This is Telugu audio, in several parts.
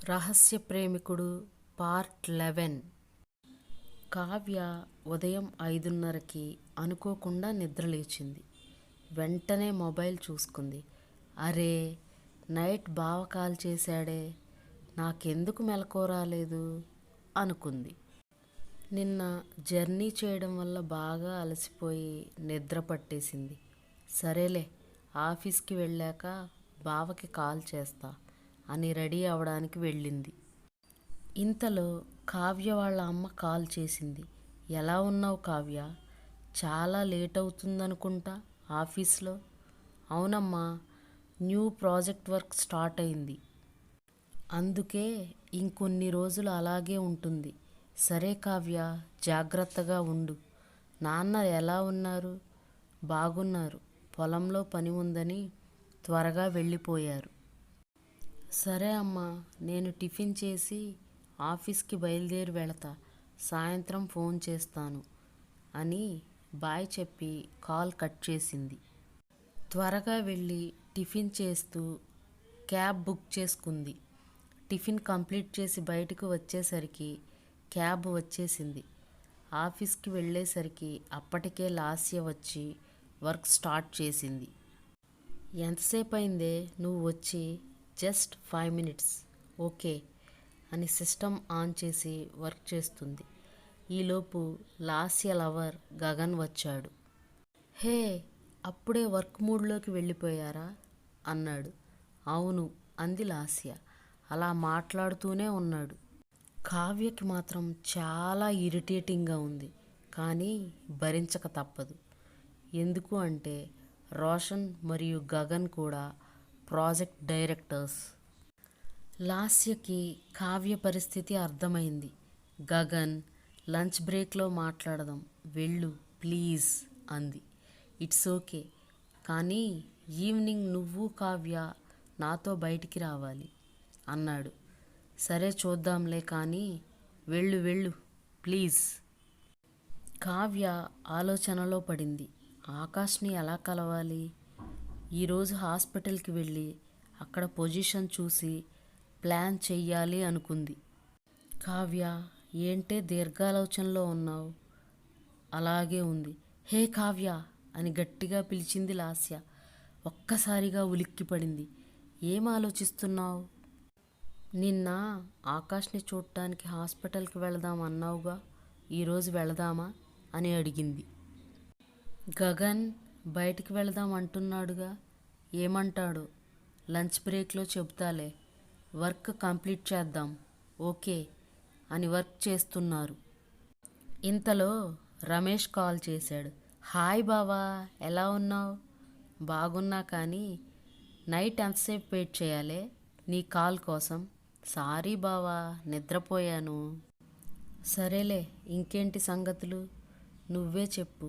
రహస్య ప్రేమికుడు పార్ట్ 11. కావ్య ఉదయం 5:30కి అనుకోకుండా నిద్రలేచింది. వెంటనే మొబైల్ చూసుకుంది. అరే, నైట్ బావ కాల్ చేశాడే, నాకెందుకు మెలకువ రాలేదు అనుకుంది. నిన్న జర్నీ చేయడం వల్ల బాగా అలసిపోయి నిద్ర పట్టేసింది. సరేలే, ఆఫీస్కి వెళ్ళాక బావకి కాల్ చేస్తా అని రెడీ అవడానికి వెళ్ళింది. ఇంతలో కావ్య వాళ్ళ అమ్మ కాల్ చేసింది. ఎలా ఉన్నావు కావ్య? చాలా లేట్ అవుతుందనుకుంటా ఆఫీస్లో. అవునమ్మా, న్యూ ప్రాజెక్ట్ వర్క్ స్టార్ట్ అయింది, అందుకే ఇంకొన్ని రోజులు అలాగే ఉంటుంది. సరే కావ్య, జాగ్రత్తగా ఉండు. నాన్న ఎలా ఉన్నారు? బాగున్నారు, పొలంలో పని ఉందని త్వరగా వెళ్ళిపోయారు. సరే అమ్మా, నేను టిఫిన్ చేసి ఆఫీస్కి బయలుదేరి వెళతా, సాయంత్రం ఫోన్ చేస్తాను అని బాయ్ చెప్పి కాల్ కట్ చేసింది. త్వరగా వెళ్ళి టిఫిన్ చేస్తూ క్యాబ్ బుక్ చేసుకుంది. టిఫిన్ కంప్లీట్ చేసి బయటకు వచ్చేసరికి క్యాబ్ వచ్చేసింది. ఆఫీస్కి వెళ్ళేసరికి అప్పటికే లాస్య వచ్చి వర్క్ స్టార్ట్ చేసింది. ఎంతసేపు అయిందే నువ్వు వచ్చి? Just 5 minutes. ఓకే అని సిస్టమ్ ఆన్ చేసి వర్క్ చేస్తుంది. ఈలోపు లాస్య లవర్ గగన్ వచ్చాడు. హే, అప్పుడే వర్క్ మూడ్లోకి వెళ్ళిపోయారా అన్నాడు. అవును అంది లాస్య. అలా మాట్లాడుతూనే ఉన్నాడు. కావ్యకి మాత్రం చాలా ఇరిటేటింగ్గా ఉంది, కానీ భరించక తప్పదు. ఎందుకు అంటే రోషన్ మరియు గగన్ కూడా ప్రాజెక్ట్ డైరెక్టర్స్. లాస్యకి కావ్య పరిస్థితి అర్థమైంది. గగన్, లంచ్ బ్రేక్లో మాట్లాడదాం, వెళ్ళు ప్లీజ్ అంది. ఇట్స్ ఓకే, కానీ ఈవినింగ్ నువ్వు కావ్య నాతో బయటికి రావాలి అన్నాడు. సరే చూద్దాంలే, కానీ వెళ్ళు వెళ్ళు ప్లీజ్. కావ్య ఆలోచనలో పడింది. ఆకాష్ని ఎలా కలవాలి? ఈరోజు హాస్పిటల్కి వెళ్ళి అక్కడ పొజిషన్ చూసి ప్లాన్ చెయ్యాలి అనుకుంది. కావ్య, ఏంటే దీర్ఘాలోచనలో ఉన్నావు? అలాగే ఉంది. హే కావ్య అని గట్టిగా పిలిచింది లాస్య. ఒక్కసారిగా ఉలిక్కిపడింది. ఏం ఆలోచిస్తున్నావు? నిన్న ఆకాష్ని చూడటానికి హాస్పిటల్కి వెళదాం అన్నావుగా, ఈరోజు వెళదామా అని అడిగింది. గగన్ బయటికి వెళదాం అంటున్నాడుగా, ఏమంటాడో లంచ్ బ్రేక్లో చెబుతాలే. వర్క్ కంప్లీట్ చేద్దాం. ఓకే అని వర్క్ చేస్తున్నారు. ఇంతలో రమేష్ కాల్ చేశాడు. హాయ్ బావా, ఎలా ఉన్నావు? బాగున్నా, కానీ నైట్ ఎంతసేపు వెయిట్ చేయాలి నీ కాల్ కోసం? సారీ బావా, నిద్రపోయాను. సరేలే, ఇంకేంటి సంగతులు? నువ్వే చెప్పు.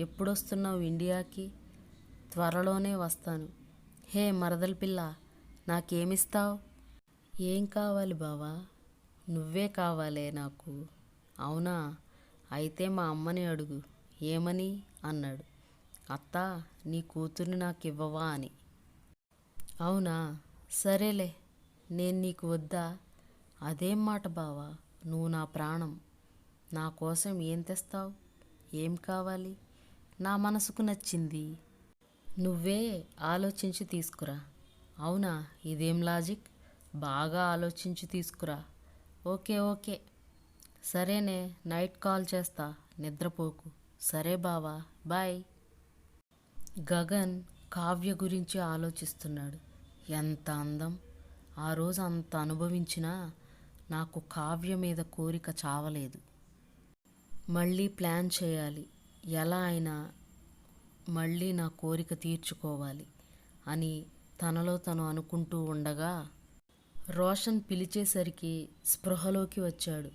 ఎప్పుడొస్తున్నావు ఇండియాకి? త్వరలోనే వస్తాను. హే మరదల పిల్ల, నాకేమిస్తావు? ఏం కావాలి బావా? నువ్వే కావాలే నాకు. అవునా, అయితే మా అమ్మని అడుగు. ఏమని అన్నాడు. అత్త, నీ కూతుర్ని నాకు ఇవ్వవా అని. అవునా, సరేలే, నేను నీకు వద్దా? అదేం మాట బావా, నువ్వు నా ప్రాణం. నా కోసం ఏం తెస్తావు? ఏం కావాలి? నా మనసుకు నచ్చింది నువ్వే ఆలోచించి తీసుకురా. అవునా, ఇదేం లాజిక్? బాగా ఆలోచించి తీసుకురా. ఓకే ఓకే, సరేనే, నైట్ కాల్ చేస్తా, నిద్రపోకు. సరే బావా, బాయ్. గగన్ కావ్య గురించి ఆలోచిస్తున్నాడు. ఎంత అందం! ఆ రోజు అంత అనుభవించినా నాకు కావ్య మీద కోరిక చావలేదు. మళ్ళీ ప్లాన్ చేయాలి, ఎలా అయినా మళ్ళీ నా కోరిక తీర్చుకోవాలి అని తనలో తను అనుకుంటూ ఉండగా రోషన్ పిలిచేసరికి స్పృహలోకి వచ్చాడు.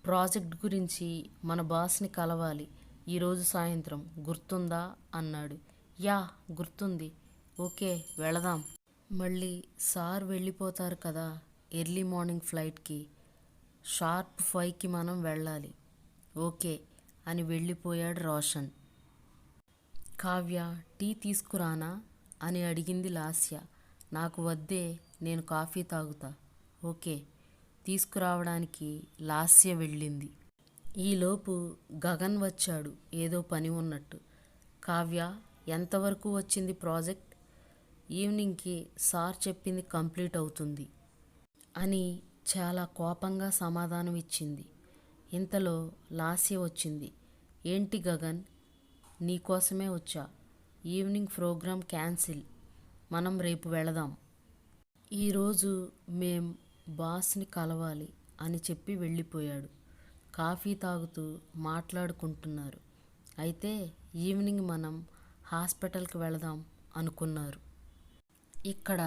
ప్రాజెక్ట్ గురించి మన బాస్ని కలవాలి ఈరోజు సాయంత్రం, గుర్తుందా అన్నాడు. యా గుర్తుంది. ఓకే వెళదాం. మళ్ళీ సార్ వెళ్ళిపోతారు కదా ఎర్లీ మార్నింగ్ ఫ్లైట్కి. షార్ప్ 5కి మనం వెళ్ళాలి. ఓకే అని వెళ్ళిపోయాడు రోషన్. కావ్య, టీ తీసుకురానా అని అడిగింది లాస్య. నాకు వద్దే, నేను కాఫీ తాగుతా. ఓకే తీసుకురావడానికి లాస్య వెళ్ళింది. ఈలోపు గగన్ వచ్చాడు ఏదో పని ఉన్నట్టు. కావ్య, ఎంతవరకు వచ్చింది ప్రాజెక్ట్? ఈవినింగ్కి సార్ చెప్పింది కంప్లీట్ అవుతుంది అని చాలా కోపంగా సమాధానం ఇచ్చింది. ఇంతలో లాస్య వచ్చింది. ఏంటి గగన్, నీకోసమే వచ్చా. ఈవినింగ్ ప్రోగ్రాం క్యాన్సిల్, మనం రేపు వెళదాం. ఈరోజు మేం బాస్ని కలవాలి అని చెప్పి వెళ్ళిపోయాడు. కాఫీ తాగుతూ మాట్లాడుకుంటున్నారు. అయితే ఈవినింగ్ మనం హాస్పిటల్కి వెళదాం అనుకున్నారు. ఇక్కడ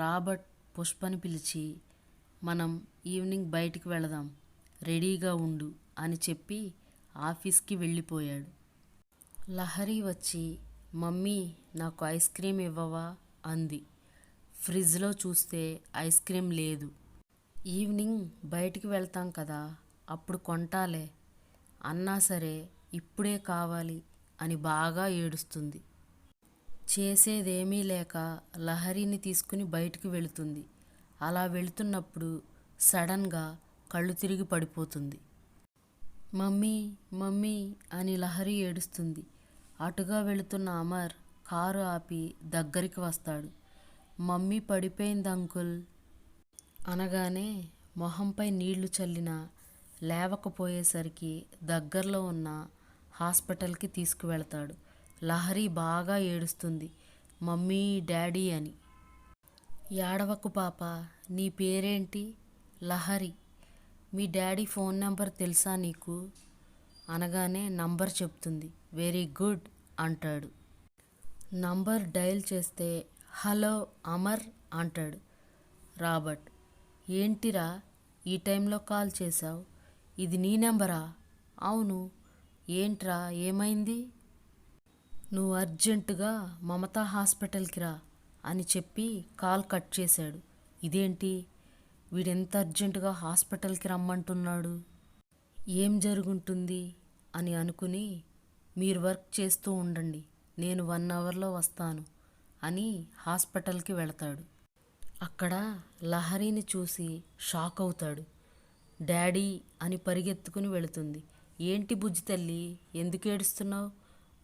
రాబర్ట్ పుష్పని పిలిచి, మనం ఈవినింగ్ బయటికి వెళదాం, రెడీగా ఉండు అని చెప్పి ఆఫీస్కి వెళ్ళిపోయాడు. లహరి వచ్చి, మమ్మీ నాకు ఐస్ క్రీమ్ ఇవ్వవా అంది. ఫ్రిడ్జ్లో చూస్తే ఐస్ క్రీమ్ లేదు. ఈవినింగ్ బయటికి వెళ్తాం కదా, అప్పుడు కొంటాలే అన్నా సరే ఇప్పుడే కావాలి అని బాగా ఏడుస్తుంది. చేసేదేమీ లేక లహరిని తీసుకుని బయటికి వెళుతుంది. అలా వెళుతున్నప్పుడు సడన్గా కళ్ళు తిరిగి పడిపోతుంది. మమ్మీ మమ్మీ అని లహరి ఏడుస్తుంది. అటుగా వెళుతున్న అమర్ కారు ఆపి దగ్గరికి వస్తాడు. మమ్మీ పడిపోయింది అంకుల్ అనగానే మొహంపై నీళ్లు చల్లినా లేవకపోయేసరికి దగ్గరలో ఉన్న హాస్పిటల్కి తీసుకువెళతాడు. లహరి బాగా ఏడుస్తుంది, మమ్మీ డాడీ అని. ఏడవకు పాప, నీ పేరేంటి? లహరి. మీ డాడీ ఫోన్ నెంబర్ తెలుసా నీకు అనగానే నంబర్ చెప్తుంది. వెరీ గుడ్ అంటాడు. నంబర్ డయల్ చేస్తే హలో అమర్ అంటాడు రాబర్ట్. ఏంటిరా ఈ టైంలో కాల్ చేశావు? ఇది నీ నెంబరా? అవును. ఏంట్రా ఏమైంది? నువ్వు అర్జెంటుగా మమతా హాస్పిటల్కి రా అని చెప్పి కాల్ కట్ చేశాడు. ఇదేంటి, వీడెంత అర్జెంటుగా హాస్పిటల్కి రమ్మంటున్నాడు? ఏం జరుగుంటుంది అని అనుకుని, మీరు వర్క్ చేస్తూ ఉండండి, నేను 1 అవర్లో వస్తాను అని హాస్పిటల్కి వెళతాడు. అక్కడ లహరిని చూసి షాక్ అవుతాడు. డాడీ అని పరిగెత్తుకుని వెళుతుంది. ఏంటి బుజ్జి తల్లి, ఎందుకు ఏడుస్తున్నావు?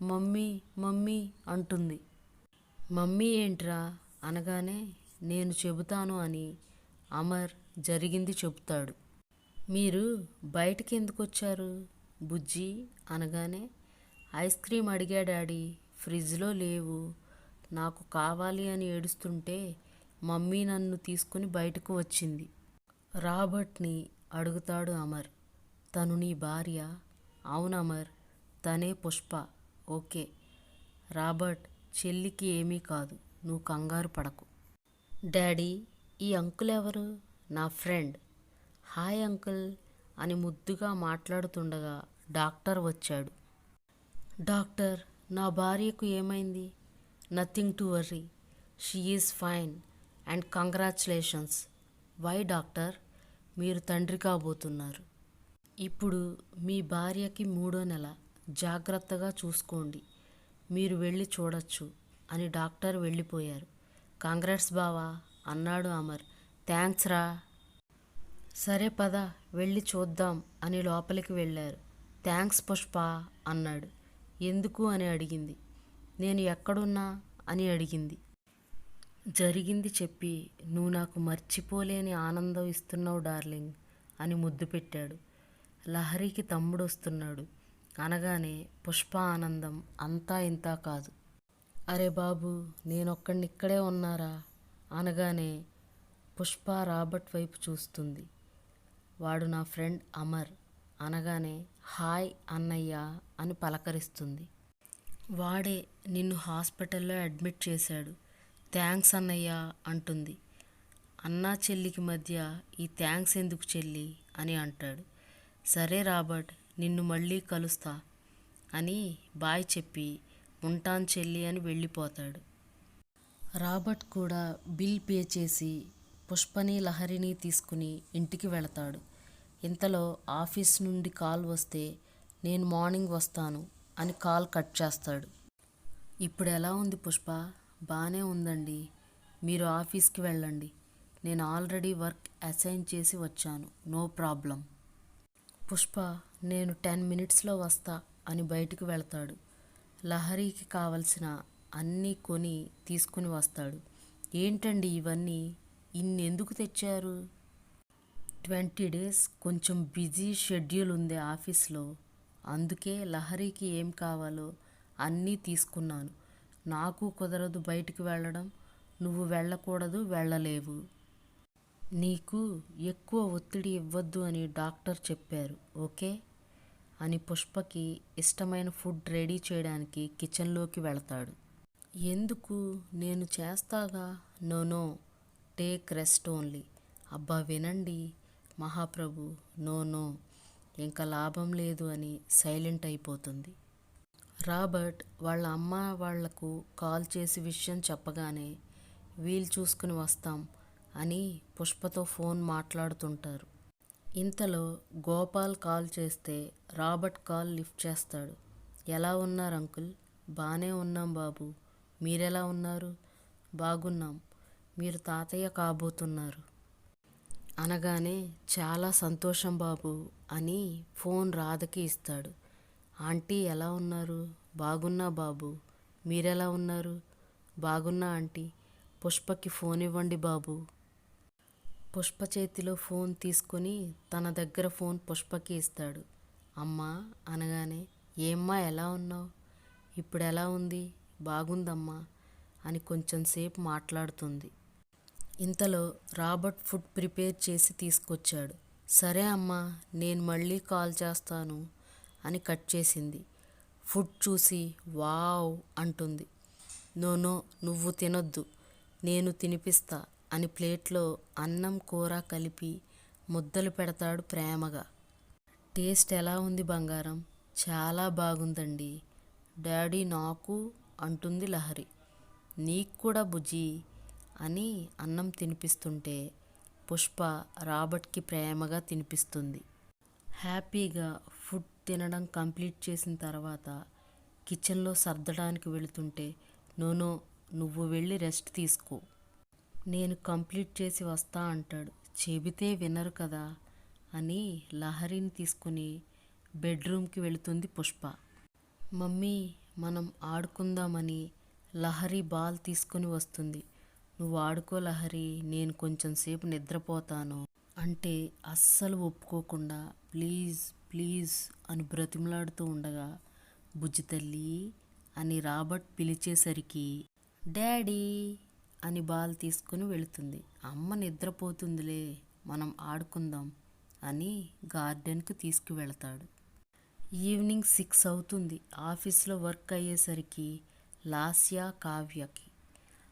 మమ్మీ మమ్మీ అంటుంది. మమ్మీ ఏంట్రా అనగానే నేను చెబుతాను అని అమర్ జరిగింది చెబుతాడు. మీరు బయటికి ఎందుకు వచ్చారు బుజ్జి అనగానే, ఐస్ క్రీమ్ అడిగా డాడీ, ఫ్రిడ్జ్లో లేవు, నాకు కావాలి అని ఏడుస్తుంటే మమ్మీ నన్ను తీసుకుని బయటకు వచ్చింది. రాబర్ట్ని అడుగుతాడు అమర్. తను నీ భార్య? అవును అమర్, తనే పుష్ప. ఓకే రాబర్ట్, చెల్లికి ఏమీ కాదు, నువ్వు కంగారు పడకు. డాడీ, ఈ అంకుల్ ఎవరు? నా ఫ్రెండ్. హాయ్ అంకుల్ అని ముద్దుగా మాట్లాడుతుండగా డాక్టర్ వచ్చాడు. డాక్టర్, నా భార్యకు ఏమైంది? Nothing to worry, she is fine and congratulations. Why doctor? మీరు తండ్రి కాబోతున్నారు. ఇప్పుడు మీ భార్యకి 3వ నెల, జాగ్రత్తగా చూసుకోండి, మీరు వెళ్ళి చూడొచ్చు అని డాక్టర్ వెళ్ళిపోయారు. కాంగ్రాట్స్ బావా అన్నాడు అమర్. థ్యాంక్స్ రా. సరే పద వెళ్ళి చూద్దాం అని లోపలికి వెళ్ళారు. థ్యాంక్స్ పుష్ప అన్నాడు. ఎందుకు అని అడిగింది. నేను ఎక్కడున్నా అని అడిగింది. జరిగింది చెప్పి, నువ్వు నాకు మర్చిపోలేని ఆనందం ఇస్తున్నావు డార్లింగ్ అని ముద్దు పెట్టాడు. లహరికి తమ్ముడు వస్తున్నాడు అనగానే పుష్ప ఆనందం అంతా ఇంతా కాదు. అరే బాబు, నేనొక్కడిని ఇక్కడే ఉన్నారా అనగానే పుష్ప రాబర్ట్ వైపు చూస్తుంది. వాడు నా ఫ్రెండ్ అమర్ అనగానే హాయ్ అన్నయ్య అని పలకరిస్తుంది. వాడే నిన్ను హాస్పిటల్లో అడ్మిట్ చేశాడు, థ్యాంక్స్ అన్నయ్య అంటుంది. అన్నా చెల్లికి మధ్య ఈ థ్యాంక్స్ ఎందుకు చెల్లి అని అంటాడు. సరే రాబర్ట్, నిన్ను మళ్ళీ కలుస్తా అని బాయ్ చెప్పి ఉంటాను చెల్లి అని వెళ్ళిపోతాడు. రాబర్ట్ కూడా బిల్ పే చేసి పుష్పని లహరిని తీసుకుని ఇంటికి వెళతాడు. ఇంతలో ఆఫీస్ నుండి కాల్ వస్తే నేను మార్నింగ్ వస్తాను అని కాల్ కట్ చేస్తాడు. ఇప్పుడు ఎలా ఉంది పుష్ప? బాగానే ఉందండి, మీరు ఆఫీస్కి వెళ్ళండి, నేను ఆల్రెడీ వర్క్ అసైన్ చేసి వచ్చాను, నో ప్రాబ్లం. పుష్ప నేను 10 మినిట్స్లో వస్తా అని బయటికి వెళ్తాడు. లహరికి కావలసిన అన్నీ కొని తీసుకుని వస్తాడు. ఏంటండి ఇవన్నీ, ఇన్నెందుకు తెచ్చారు? 20 డేస్ కొంచెం బిజీ షెడ్యూల్ ఉంది ఆఫీస్లో, అందుకే లహరికి ఏం కావాలో అన్నీ తీసుకున్నాను. నాకు కుదరదు బయటికి వెళ్ళడం, నువ్వు వెళ్ళకూడదు, వెళ్ళలేవు. నీకు ఎక్కువ ఒత్తిడి ఇవ్వద్దు అని డాక్టర్ చెప్పారు, ఓకే అని పుష్పకి ఇష్టమైన ఫుడ్ రెడీ చేయడానికి కిచెన్లోకి వెళతాడు. ఎందుకు, నేను చేస్తాగా. No no, take rest only. అబ్బా వినండి మహాప్రభు, నో నో, ఇంకా లాభం లేదు అని సైలెంట్ అయిపోతుంది. రాబర్ట్ వాళ్ళ అమ్మ వాళ్లకు కాల్ చేసి విషయం చెప్పగానే వీలు చూసుకుని వస్తాం అని పుష్పతో ఫోన్ మాట్లాడుతుంటారు. ఇంతలో గోపాల్ కాల్ చేస్తే రాబర్ట్ కాల్ లిఫ్ట్ చేస్తాడు. ఎలా ఉన్నారు అంకుల్? బానే ఉన్నాం బాబు, మీరెలా ఉన్నారు? బాగున్నాం, మీరు తాతయ్య కాబోతున్నారు అనగానే చాలా సంతోషం బాబు అని ఫోన్ రాధకి ఇస్తాడు. ఆంటీ ఎలా ఉన్నారు? బాగున్నా బాబు, మీరెలా ఉన్నారు? బాగున్నా ఆంటీ. పుష్పకి ఫోన్ ఇవ్వండి బాబు. పుష్ప చేతిలో ఫోన్ తీసుకొని తన దగ్గర ఫోన్ పుష్పకి ఇస్తాడు. అమ్మా అనగానే, ఏమ్మా ఎలా ఉన్నావు? ఇప్పుడు ఎలా ఉంది? బాగుందమ్మా అని కొంచెం సేపు మాట్లాడుతుంది. ఇంతలో రాబర్ట్ ఫుడ్ ప్రిపేర్ చేసి తీసుకొచ్చాడు. సరే అమ్మా, నేను మళ్ళీ కాల్ చేస్తాను అని కట్ చేసింది. ఫుడ్ చూసి వావ్ అంటుంది. నో నో, నువ్వు తినొద్దు, నేను తినిపిస్తా అని ప్లేట్లో అన్నం కూర కలిపి ముద్దలు పెడతాడు ప్రేమగా. టేస్ట్ ఎలా ఉంది బంగారం? చాలా బాగుందండి డాడీ, నాకు అంటుంది లహరి. నీకు కూడా బుజ్జి అని అన్నం తినిపిస్తుంటే పుష్ప రాబర్ట్కి ప్రేమగా తినిపిస్తుంది. హ్యాపీగా ఫుడ్ తినడం కంప్లీట్ చేసిన తర్వాత కిచెన్లో సర్దడానికి వెళుతుంటే నో, నువ్వు వెళ్ళి రెస్ట్ తీసుకో, నేను కంప్లీట్ చేసి వస్తా అంటాడు. చెబితే వినరు కదా అని లహరిని తీసుకుని బెడ్రూమ్కి వెళుతుంది పుష్ప. మమ్మీ మనం ఆడుకుందామని లహరి బాల్ తీసుకుని వస్తుంది. నువ్వు ఆడుకో లహరి, నేను కొంచెం సేపు నిద్రపోతాను అంటే అస్సలు ఒప్పుకోకుండా ప్లీజ్ ప్లీజ్ అని బ్రతిమలాడుతూ ఉండగా బుజ్జి తల్లి అని రాబర్ట్ పిలిచేసరికి డాడీ అని బాల్ తీసుకుని వెళుతుంది. అమ్మ నిద్రపోతుందిలే, మనం ఆడుకుందాం అని గార్డెన్కు తీసుకువెళతాడు. ఈవినింగ్ 6 అవుతుంది. ఆఫీస్లో వర్క్ అయ్యేసరికి లాస్య కావ్యకి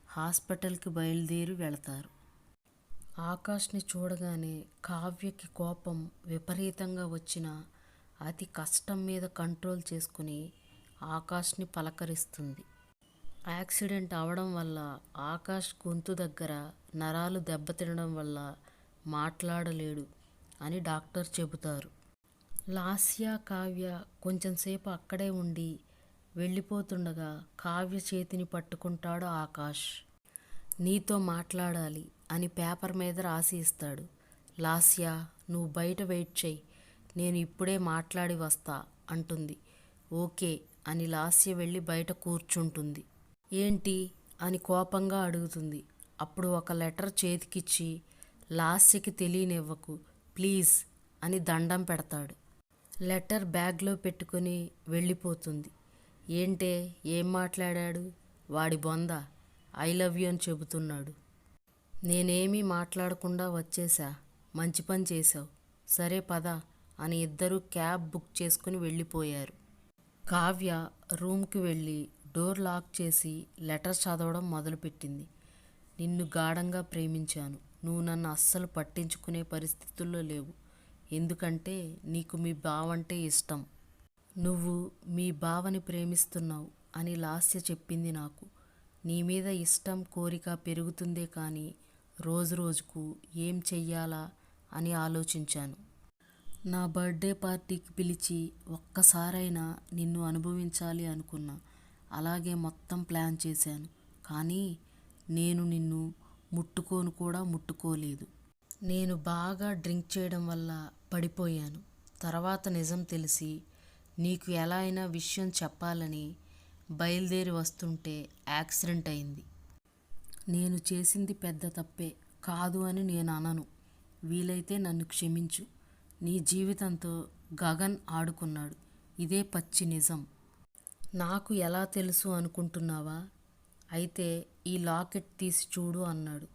హాస్పిటల్కి బయలుదేరి వెళతారు. ఆకాష్ని చూడగానే కావ్యకి కోపం విపరీతంగా వచ్చిన అతి కష్టం మీద కంట్రోల్ చేసుకుని ఆకాష్ని పలకరిస్తుంది. యాక్సిడెంట్ అవడం వల్ల ఆకాష్ గొంతు దగ్గర నరాలు దెబ్బతినడం వల్ల మాట్లాడలేడు అని డాక్టర్ చెబుతారు. లాస్య కావ్య కొంచెంసేపు అక్కడే ఉండి వెళ్ళిపోతుండగా కావ్య చేతిని పట్టుకుంటాడు ఆకాష్. నీతో మాట్లాడాలి అని పేపర్ మీద రాసి ఇస్తాడు. లాస్య, నువ్వు బయట వెయిట్ చెయ్యి, నేను ఇప్పుడే మాట్లాడి వస్తా అంటుంది. ఓకే అని లాస్య వెళ్ళి బయట కూర్చుంటుంది. ఏంటి అని కోపంగా అడుగుతుంది. అప్పుడు ఒక లెటర్ చేతికిచ్చి లాస్యకి తెలియనివ్వకు ప్లీజ్ అని దండం పెడతాడు. లెటర్ బ్యాగ్లో పెట్టుకుని వెళ్ళిపోతుంది. ఏంటే, ఏం మాట్లాడాడు? వాడి బొంద ఐ లవ్ యూ అని చెబుతున్నాడు. నేనేమీ మాట్లాడకుండా వచ్చేసా, మంచి పని చేశావు, సరే పద అని ఇద్దరూ క్యాబ్ బుక్ చేసుకుని వెళ్ళిపోయారు. కావ్య రూమ్కి వెళ్ళి డోర్ లాక్ చేసి లెటర్ చదవడం మొదలుపెట్టింది. నిన్ను గాఢంగా ప్రేమించాను, నువ్వు నన్ను అస్సలు పట్టించుకునే పరిస్థితుల్లో లేవు, ఎందుకంటే నీకు మీ బావంటే ఇష్టం, నువ్వు మీ బావని ప్రేమిస్తున్నావు అని లాస్య చెప్పింది నాకు. నీ మీద ఇష్టం కోరిక పెరుగుతుందే కానీ రోజు రోజుకు ఏం చెయ్యాలా అని ఆలోచించాను. నా బర్త్డే పార్టీకి పిలిచి ఒక్కసారైనా నిన్ను అనుభవించాలి అనుకున్నా, అలాగే మొత్తం ప్లాన్ చేశాను. కానీ నేను నిన్ను ముట్టుకోను కూడా ముట్టుకోలేదు. నేను బాగా డ్రింక్ చేయడం వల్ల పడిపోయాను. తర్వాత నిజం తెలిసి నీకు ఎలా అయినా విషయం చెప్పాలని బయలుదేరి వస్తుంటే యాక్సిడెంట్ అయింది. నేను చేసింది పెద్ద తప్పే కాదు అని నేను అనను. వీలైతే నన్ను క్షమించు. నీ జీవితంతో గగన్ ఆడుకున్నాడు. ఇదే పచ్చి నిజం. నాకు ఎలా తెలుసు అనుకుంటున్నావా? అయితే ఈ లాకెట్ తీసి చూడు అన్నాడు.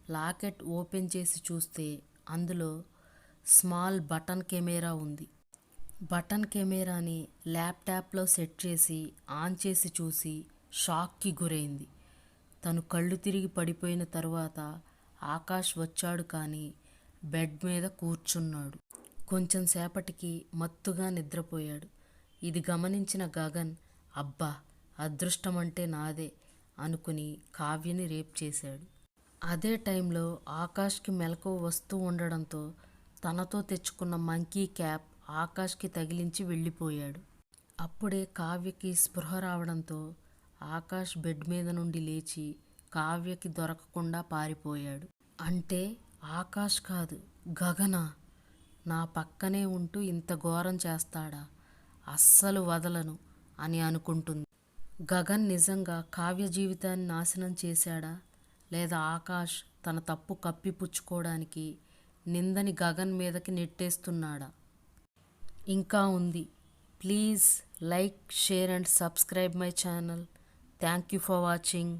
లాకెట్ ఓపెన్ చేసి చూస్తే అందులో స్మాల్ బటన్ కెమెరా ఉంది. బటన్ కెమెరాని ల్యాప్టాప్లో సెట్ చేసి ఆన్ చేసి చూసి షాక్కి గురైంది. తను కళ్ళు తిరిగి పడిపోయిన తరువాత ఆకాష్ వచ్చాడు, కానీ బెడ్ మీద కూర్చున్నాడు. కొంచెం సేపటికి మత్తుగా నిద్రపోయాడు. ఇది గమనించిన గగన్, అబ్బా అదృష్టం అంటే నాదే అనుకుని కావ్యని రేప్ చేశాడు. అదే టైంలో ఆకాష్కి మెలకువ వస్తూ ఉండడంతో తనతో తెచ్చుకున్న మంకీ క్యాప్ ఆకాష్కి తగిలించి వెళ్ళిపోయాడు. అప్పుడే కావ్యకి స్పృహ రావడంతో ఆకాష్ బెడ్ మీద నుండి లేచి కావ్యకి దొరకకుండా పారిపోయాడు. అంటే ఆకాష్ కాదు, గగనా నా పక్కనే ఉంటూ ఇంత ఘోరం చేస్తాడా? అస్సలు వదలను అని అనుకుంటుంది. గగన్ నిజంగా కావ్య జీవితాన్ని నాశనం చేశాడా, లేదా ఆకాష్ తన తప్పు కప్పిపుచ్చుకోవడానికి నిందని గగన్ మీదకి నెట్టేస్తున్నాడా? ఇంకా ఉంది. Please like, share and subscribe my channel. Thank you for watching.